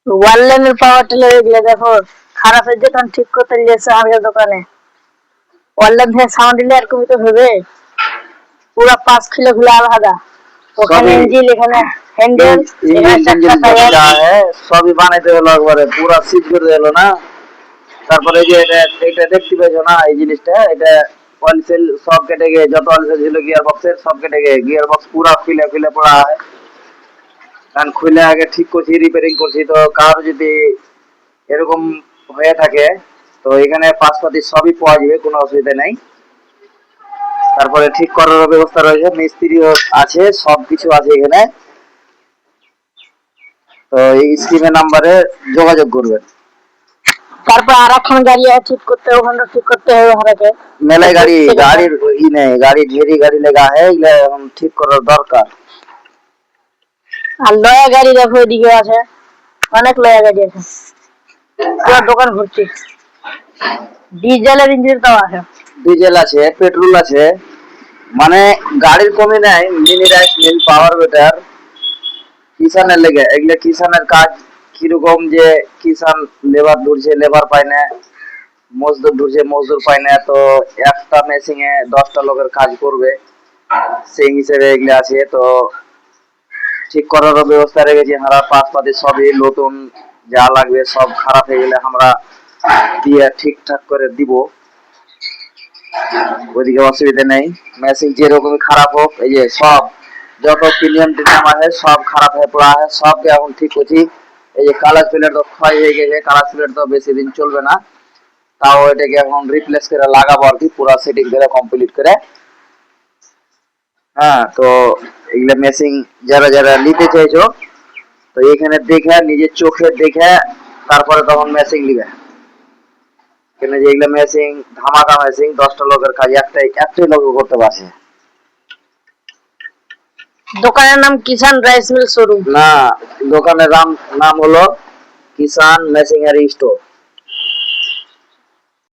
ওয়ারলেনের power tiller এগুলো দেখো খারাপ হয়ে যেত, ঠিক করতে নিয়েছে আমাদের দোকানে। ওয়ারলেন থেকে সাউন্ড দিলে আর কমিতে হবে পুরো 5 কিলো গুলো আলাদা। ওখানে ইঞ্জিন, এখানে হ্যান্ডেল, এখানে চাকা টায়ার সবই বানাইতে হলো একবারে, পুরা সিট করে দিলো না। তারপরে যে এটা দেখতে পেয়েছো না, এই জিনিসটা, এটা অয়েল সেল সব কেটে গিয়ে, যত অয়েল সেল ছিল গিয়ার বক্সের সব কেটে গিয়ে গিয়ার বক্স পুরা খুলে খুলে পড়া হয়। কারণ খুলে আগে ঠিক করছি, রিপেয়ারিং করছি। তো কার যদি এরকম হয়ে থাকে তো এখানে পাশপাতি সবই পাওয়া যাবে, কোনো অসুবিধা নেই। তারপরে ঠিক করার ব্যবস্থা রয়েছে, মিস্ত্রিও আছে, সবকিছু আছে এখানে। তো এই স্ক্রিনের নাম্বারে যোগাযোগ করবেন। তারপর আরেকখান গাড়ি ঠিক করতে, ওখানে ঠিক করতে হবে হারাকে মেলায় গাড়ির ই নেই, গাড়ি ঢেরি গাড়ি লেগা है, এগুলো এখন ঠিক করার দরকার। আর লয়া গাড়ি দেখো এদিকে আছে, অনেক লয়া গাড়ি আছে, পুরো দোকান ভর্তি। ডিজেলের ইঞ্জিন তো আছে, ডিজেল আছে, পেট্রোল আছে, মানে গাড়ির কমই নাই। মিনি রাইস মিল, পাওয়ার বেটার, কিষানের লেগে এগুলো। কিষানের কাজ কিরকম, যে কিষান লেবার ঢুকছে, লেবার পায় না, মজদুর ঢুকছে, মজদুর পায় না। তো একটা মেশিনে 10টা লোকের কাজ করবে, সেই হিসেবে এগুলো আছে। তো ঠিক করারও ব্যবস্থা রেখেছি আমরা। পাশপাতি সবই নতুন, যা লাগবে সব খারাপ হয়ে গেলে আমরা দিয়ে ঠিকঠাক করে দিব, ওইদিকে অসুবিধা নেই। মেশিন যেরকমই খারাপ হোক, এই যে সব যত প্রিমিয়াম টিমিয়াম আছে সব খারাপ হয়ে পড়া আছে, সবকে এখন ঠিক করছি। এই যে কালার প্লেট তো ক্ষয় হয়ে গেছে, কালার প্লেট তো বেশি দিন চলবে না, তাও এটাকে এখন রিপ্লেস করে লাগাবো আর কি, পুরো সেটিং করে কমপ্লিট করে। হ্যাঁ, তো এগুলা মেশিন যারা যারা নিতে চাইছো, তো এখানে দেখে, নিজের চোখে দেখে তারপরে তখন মেশিন নিবে। কেন যে এগুলা মেশিন ধামাকা মেশিন, 10টা লোকের কাজ একটাই লোক করতে পারছে। দোকানের নাম কিষান রাইস মিল শোরুম না, দোকানের নাম হলো কিষান মেশিনারি স্টোর।